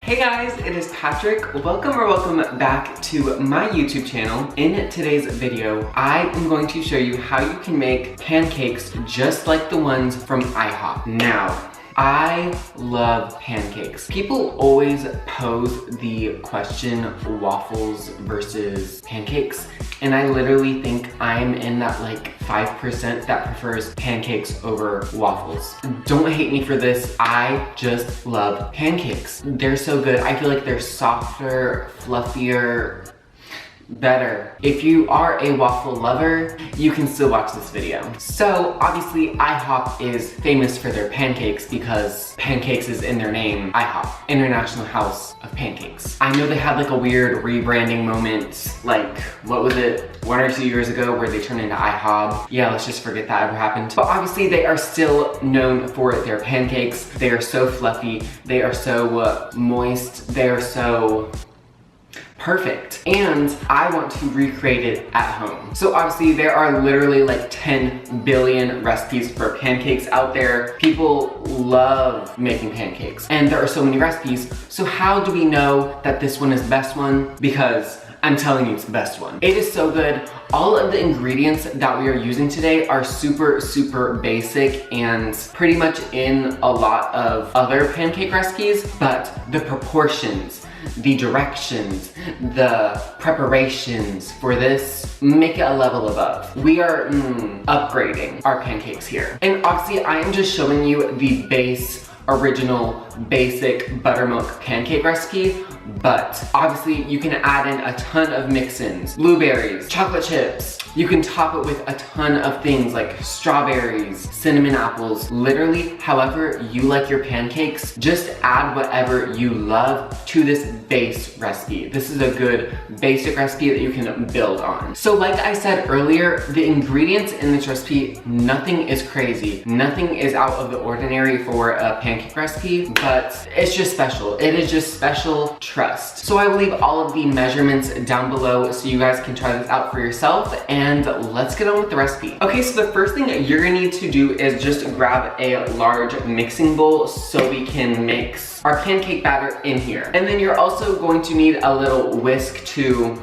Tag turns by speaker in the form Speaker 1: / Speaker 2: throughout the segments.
Speaker 1: Hey guys, it is Patrick. Welcome back to my YouTube channel. In today's video, I am going to show you how you can make pancakes just like the ones from IHOP. Now, I love pancakes. People always pose the question, waffles versus pancakes, and I literally think I'm in that like 5% that prefers pancakes over waffles. Don't hate me for this, I just love pancakes. They're so good. I feel like they're softer, fluffier, better. If you are a waffle lover, you can still watch this video. So obviously IHOP is famous for their pancakes because pancakes is in their name. IHOP, International House of Pancakes. I know they had like a weird rebranding moment, like what was it, 1 or 2 years ago where they turned into IHOB. Yeah, let's just forget that ever happened. But obviously they are still known for their pancakes. They are so fluffy, they are so moist, they are so perfect, and I want to recreate it at home. So obviously there are literally like 10 billion recipes for pancakes out there. People love making pancakes and there are so many recipes. So how do we know that this one is the best one? Because I'm telling you it's the best one. It is so good. All of the ingredients that we are using today are super basic and pretty much in a lot of other pancake recipes, but the proportions, the directions, the preparations for this make it a level above. We are upgrading our pancakes here. And obviously I am just showing you the original basic buttermilk pancake recipe, but obviously you can add in a ton of mix-ins, blueberries, chocolate chips. You can top it with a ton of things like strawberries, cinnamon apples, literally however you like your pancakes. Just add whatever you love to this base recipe. This is a good basic recipe that you can build on. So like I said earlier, the ingredients in this recipe, nothing is crazy. Nothing is out of the ordinary for a pancake recipe, but it's just special. It is just special, trust. So I will leave all of the measurements down below so you guys can try this out for yourself, and let's get on with the recipe. Okay, so the first thing you're gonna need to do is just grab a large mixing bowl so we can mix our pancake batter in here. And then you're also going to need a little whisk to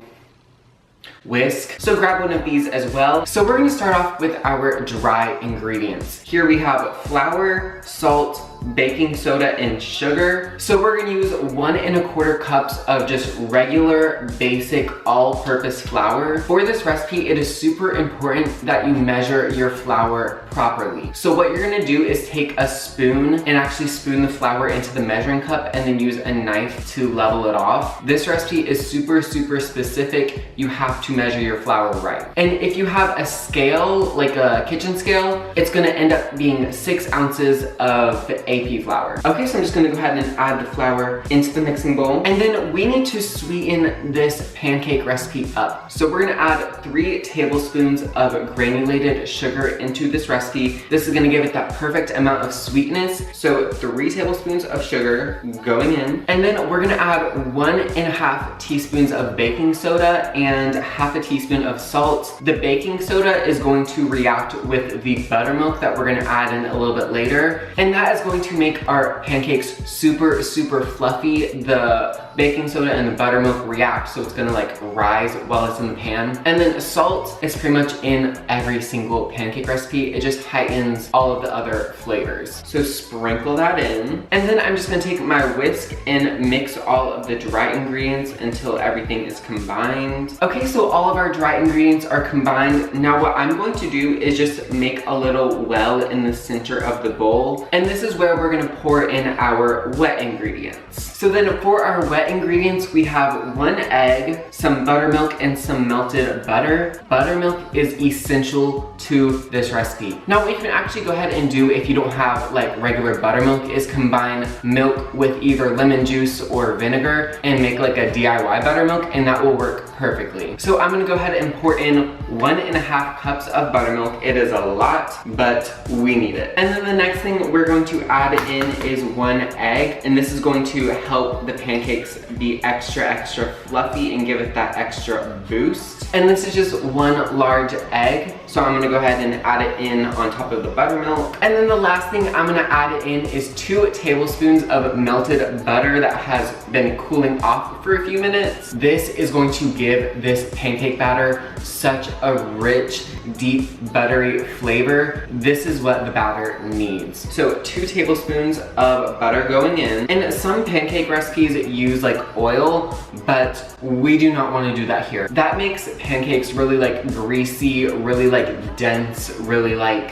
Speaker 1: whisk. So grab one of these as well. So we're gonna start off with our dry ingredients. Here we have flour, salt, baking soda, and sugar. So we're gonna use 1 1/4 cups of just regular, basic, all-purpose flour. For this recipe, it is super important that you measure your flour properly. So what you're gonna do is take a spoon and actually spoon the flour into the measuring cup and then use a knife to level it off. This recipe is super specific. You have to measure your flour right. And if you have a scale, like a kitchen scale, it's gonna end up being 6 ounces of AP flour. Okay, so I'm just gonna go ahead and add the flour into the mixing bowl. And then we need to sweeten this pancake recipe up. So we're gonna add 3 tablespoons of granulated sugar into this recipe. This is gonna give it that perfect amount of sweetness. So 3 tablespoons of sugar going in. And then we're gonna add 1 1/2 teaspoons of baking soda and 1/2 teaspoon of salt. The baking soda is going to react with the buttermilk that we're gonna add in a little bit later. And that is going to make our pancakes super fluffy. The baking soda and the buttermilk react, so it's gonna like rise while it's in the pan. And then salt is pretty much in every single pancake recipe. It just heightens all of the other flavors. So sprinkle that in. And then I'm just gonna take my whisk and mix all of the dry ingredients until everything is combined. Okay, so all of our dry ingredients are combined. Now what I'm going to do is just make a little well in the center of the bowl. And this is where we're gonna pour in our wet ingredients. So then for our wet ingredients, we have 1 egg, some buttermilk, and some melted butter. Buttermilk is essential to this recipe. Now what you can actually go ahead and do if you don't have like regular buttermilk is combine milk with either lemon juice or vinegar and make like a DIY buttermilk, and that will work perfectly. So I'm gonna go ahead and pour in 1 1/2 cups of buttermilk. It is a lot, but we need it. And then the next thing we're going to add in is 1 egg, and this is going to help the pancakes be extra fluffy and give it that extra boost. And this is just 1 large egg. So I'm gonna go ahead and add it in on top of the buttermilk. And then the last thing I'm gonna add it in is 2 tablespoons of melted butter that has been cooling off for a few minutes. This is going to give this pancake batter such a rich, deep, buttery flavor. This is what the batter needs. So 2 tablespoons of butter going in. And some pancake recipes use like oil, but we do not want to do that here. That makes pancakes really like greasy, really like dense, really like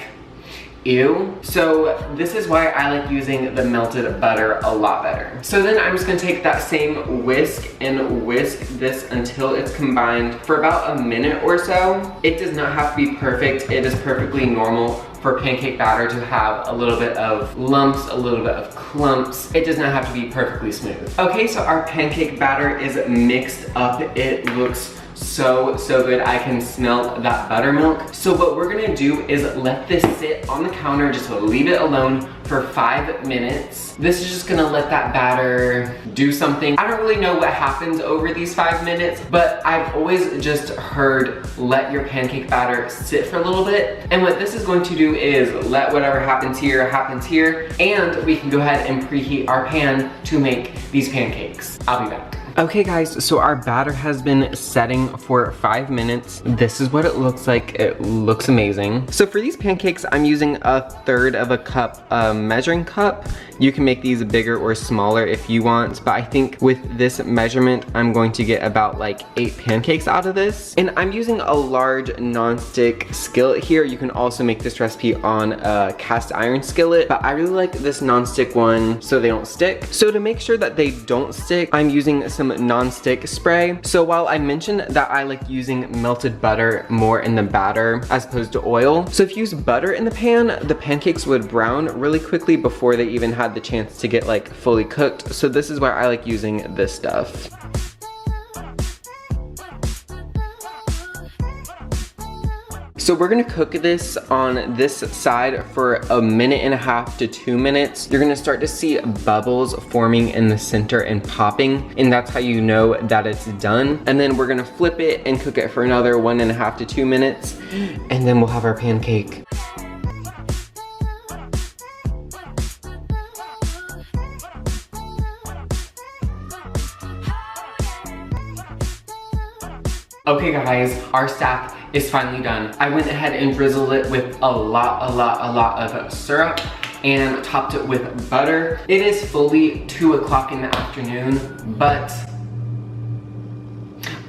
Speaker 1: ew. So this is why I like using the melted butter a lot better. So then I'm just gonna take that same whisk and whisk this until it's combined for about a minute or so. It does not have to be perfect. It is perfectly normal for pancake batter to have a little bit of lumps, a little bit of clumps. It does not have to be perfectly smooth. Okay, so our pancake batter is mixed up. It looks so good. I can smell that buttermilk. So what we're gonna do is let this sit on the counter, just leave it alone for 5 minutes. This is just gonna let that batter do something. I don't really know what happens over these 5 minutes, but I've always just heard let your pancake batter sit for a little bit. And what this is going to do is let whatever happens here, and we can go ahead and preheat our pan to make these pancakes. I'll be back. Okay guys, so our batter has been setting for 5 minutes. This is what it looks like. It looks amazing. So for these pancakes, I'm using 1/3 of a cup measuring cup. You can make these bigger or smaller if you want, but I think with this measurement, I'm going to get about like 8 pancakes out of this. And I'm using a large non-stick skillet here. You can also make this recipe on a cast iron skillet, but I really like this non-stick one so they don't stick. So to make sure that they don't stick, I'm using some non-stick spray. So while I mentioned that I like using melted butter more in the batter as opposed to oil, so if you use butter in the pan, the pancakes would brown really quickly before they even had the chance to get like fully cooked. So this is why I like using this stuff. So we're gonna cook this on this side for 1.5 to 2 minutes. You're gonna start to see bubbles forming in the center and popping, and that's how you know that it's done. And then we're gonna flip it and cook it for another 1.5 to 2 minutes, and then we'll have our pancake. Okay guys, our stack is finally done. I went ahead and drizzled it with a lot of syrup and topped it with butter. It is fully 2 o'clock in the afternoon, but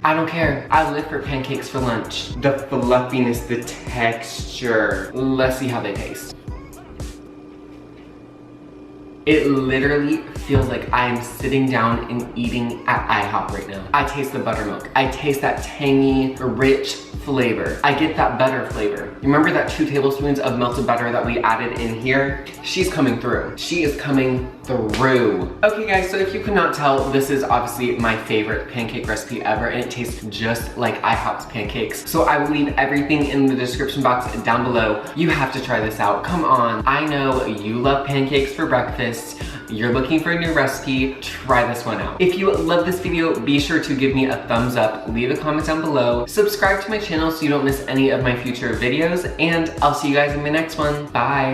Speaker 1: I don't care. I live for pancakes for lunch. The fluffiness, the texture. Let's see how they taste. It literally feels like I'm sitting down and eating at IHOP right now. I taste the buttermilk. I taste that tangy, rich flavor. I get that butter flavor. Remember that 2 tablespoons of melted butter that we added in here? She's coming through. She is coming through. Okay guys, so if you could not tell, this is obviously my favorite pancake recipe ever, and it tastes just like IHOP's pancakes. So I will leave everything in the description box down below. You have to try this out. Come on. I know you love pancakes for breakfast. You're looking for a new recipe, try this one out. If you love this video, be sure to give me a thumbs up, leave a comment down below, subscribe to my channel so you don't miss any of my future videos, and I'll see you guys in my next one. Bye.